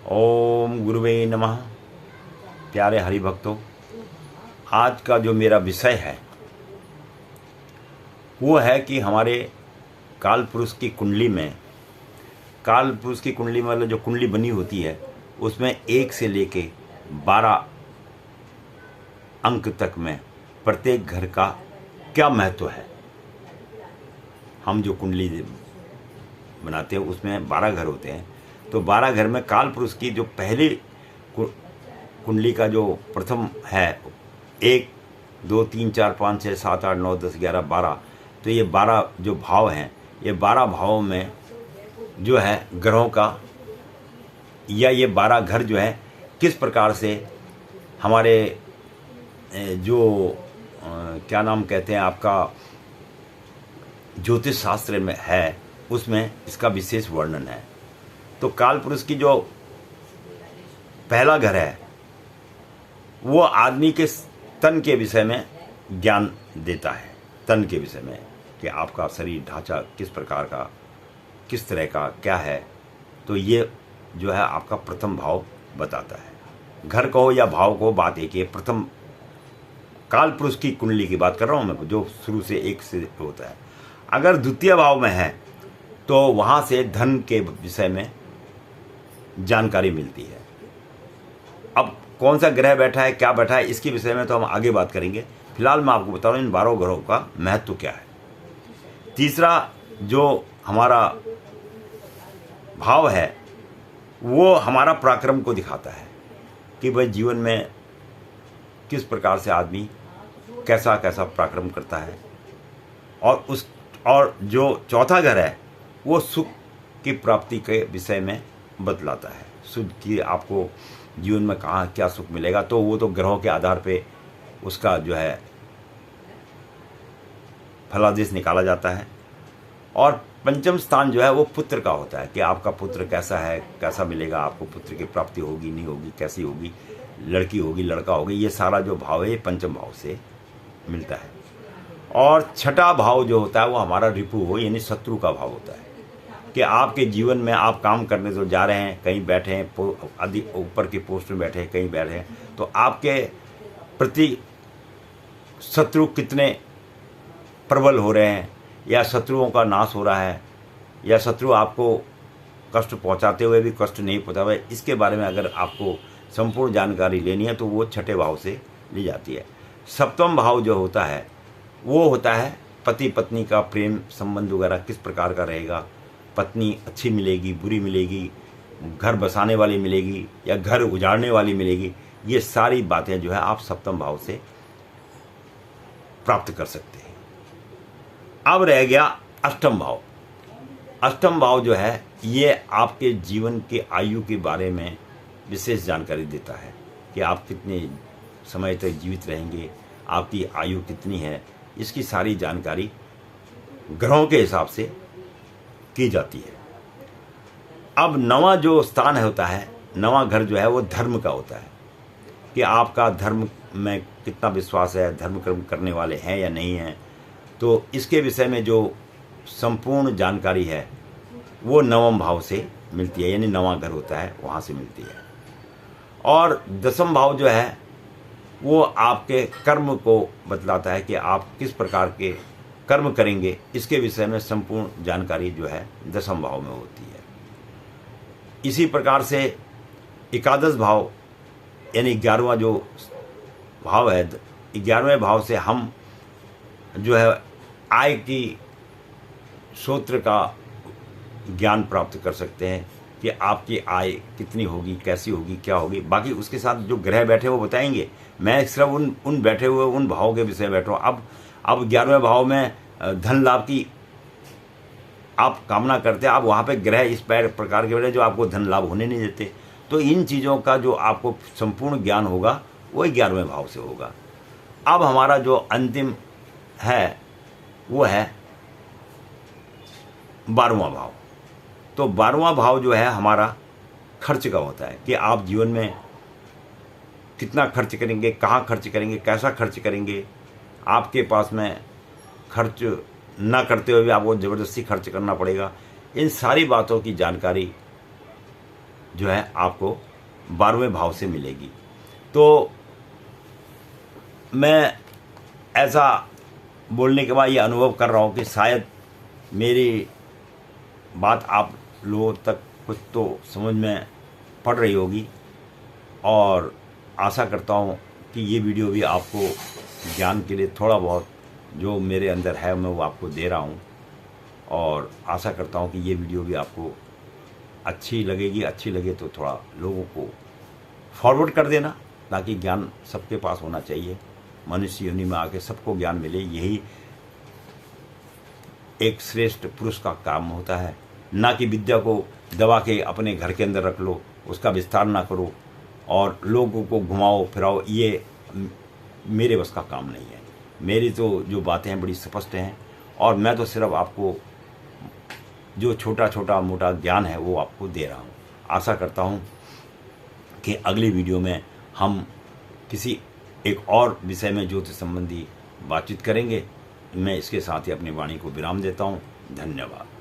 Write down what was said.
ओम गुरुवे नमः। प्यारे हरि भक्तों, आज का जो मेरा विषय है वो है कि हमारे काल पुरुष की कुंडली में, काल पुरुष की कुंडली में मतलब जो कुंडली बनी होती है उसमें 1 से लेके 12 अंक तक में प्रत्येक घर का क्या महत्व है। हम जो कुंडली बनाते हैं उसमें 12 घर होते हैं, तो 12 घर में काल पुरुष की जो पहली कुंडली का जो प्रथम है 1, 2, 3, 4, 5, 6, 7, 8, 9, 10, 11, 12, तो ये 12 जो भाव हैं, ये 12 भावों में जो है ग्रहों का या ये 12 घर जो है किस प्रकार से हमारे जो क्या नाम कहते हैं आपका ज्योतिष शास्त्र में है, उसमें इसका विशेष वर्णन है। तो काल पुरुष की जो पहला घर है वो आदमी के तन के विषय में ज्ञान देता है, तन के विषय में कि आपका शरीर ढांचा किस प्रकार का, किस तरह का क्या है। तो ये जो है आपका प्रथम भाव बताता है। घर कहो या भाव को, बात एक ही है। प्रथम काल पुरुष की कुंडली की बात कर रहा हूँ मैं, जो शुरू से 1 से होता है। अगर द्वितीय भाव में है तो वहाँ से धन के विषय में जानकारी मिलती है। अब कौन सा ग्रह बैठा है, क्या बैठा है, इसके विषय में तो हम आगे बात करेंगे। फिलहाल मैं आपको बता रहा हूँ इन 12 ग्रहों का महत्व क्या है। तीसरा जो हमारा भाव है वो हमारा पराक्रम को दिखाता है कि भाई जीवन में किस प्रकार से आदमी कैसा कैसा पराक्रम करता है। और जो चौथा घर है वो सुख की प्राप्ति के विषय में बतलाता है। सुख की आपको जीवन में कहाँ क्या सुख मिलेगा, तो वो तो ग्रहों के आधार पे उसका जो है फलादेश निकाला जाता है। और पंचम स्थान जो है वो पुत्र का होता है कि आपका पुत्र कैसा है, कैसा मिलेगा आपको, पुत्र की प्राप्ति होगी नहीं होगी, कैसी होगी, लड़की होगी लड़का होगी, ये सारा जो भाव है ये पंचम भाव से मिलता है। और छठा भाव जो होता है वो हमारा रिपु हो यानी शत्रु का भाव होता है कि आपके जीवन में आप काम करने तो जा रहे हैं, कहीं बैठे हैं, अधिक ऊपर की पोस्ट में बैठे हैं, कहीं बैठे हैं, तो आपके प्रति शत्रु कितने प्रबल हो रहे हैं या शत्रुओं का नाश हो रहा है या शत्रु आपको कष्ट पहुंचाते हुए भी कष्ट नहीं पहुंचा हुआ है, इसके बारे में अगर आपको संपूर्ण जानकारी लेनी है तो वो छठे भाव से ली जाती है। सप्तम भाव जो होता है वो होता है पति पत्नी का प्रेम संबंध वगैरह किस प्रकार का रहेगा, पत्नी अच्छी मिलेगी, बुरी मिलेगी, घर बसाने वाली मिलेगी या घर उजाड़ने वाली मिलेगी, ये सारी बातें जो है आप सप्तम भाव से प्राप्त कर सकते हैं। अब रह गया अष्टम भाव। अष्टम भाव जो है ये आपके जीवन के आयु के बारे में विशेष जानकारी देता है कि आप कितने समय तक जीवित रहेंगे, आपकी आयु कितनी है, इसकी सारी जानकारी ग्रहों के हिसाब से की जाती है। अब नवा जो स्थान होता है, नवा घर जो है वो धर्म का होता है कि आपका धर्म में कितना विश्वास है, धर्म कर्म करने वाले हैं या नहीं हैं। तो इसके विषय में जो संपूर्ण जानकारी है वो नवम भाव से मिलती है, यानी नवा घर होता है वहाँ से मिलती है। और दसम भाव जो है वो आपके कर्म को बतलाता है कि आप किस प्रकार के कर्म करेंगे, इसके विषय में संपूर्ण जानकारी जो है दसम भाव में होती है। इसी प्रकार से एकादश भाव यानी 11वां जो भाव है, 11वें भाव से हम जो है आय की सूत्र का ज्ञान प्राप्त कर सकते हैं कि आपकी आय कितनी होगी, कैसी होगी, क्या होगी। बाकी उसके साथ जो ग्रह बैठे वो बताएंगे, मैं सिर्फ उन बैठे हुए उन भावों के विषय बैठ रहा हूँ। अब 11वें भाव में धन लाभ की आप कामना करते हैं, आप वहाँ पे ग्रह इस प्रकार के बैठे जो आपको धन लाभ होने नहीं देते। तो इन चीज़ों का जो आपको संपूर्ण ज्ञान होगा वो 11वें भाव से होगा। अब हमारा जो अंतिम है वो है 12वां भाव। तो 12वां भाव जो है हमारा खर्च का होता है कि आप जीवन में कितना खर्च करेंगे, कहाँ खर्च करेंगे, कैसा खर्च करेंगे। आपके पास में खर्च ना करते हुए भी आपको ज़बरदस्ती खर्च करना पड़ेगा। इन सारी बातों की जानकारी जो है आपको 12वें भाव से मिलेगी। तो मैं ऐसा बोलने के बाद ये अनुभव कर रहा हूँ कि शायद मेरी बात आप लोगों तक कुछ तो समझ में पड़ रही होगी, और आशा करता हूँ कि ये वीडियो भी आपको ज्ञान के लिए थोड़ा बहुत जो मेरे अंदर है मैं वो आपको दे रहा हूँ, और आशा करता हूँ कि ये वीडियो भी आपको अच्छी लगेगी। अच्छी लगे तो थोड़ा लोगों को फॉरवर्ड कर देना, ताकि ज्ञान सबके पास होना चाहिए। मनुष्य योनि में आके सबको ज्ञान मिले, यही एक श्रेष्ठ पुरुष का काम होता है। ना कि विद्या को दबा के अपने घर के अंदर रख लो, उसका विस्तार ना करो और लोगों को घुमाओ फिराओ, ये मेरे बस का काम नहीं है। मेरी तो जो बातें हैं बड़ी स्पष्ट हैं, और मैं तो सिर्फ आपको जो छोटा छोटा मोटा ज्ञान है वो आपको दे रहा हूँ। आशा करता हूँ कि अगली वीडियो में हम किसी एक और विषय में ज्योतिष संबंधी बातचीत करेंगे। मैं इसके साथ ही अपनी वाणी को विराम देता हूँ। धन्यवाद।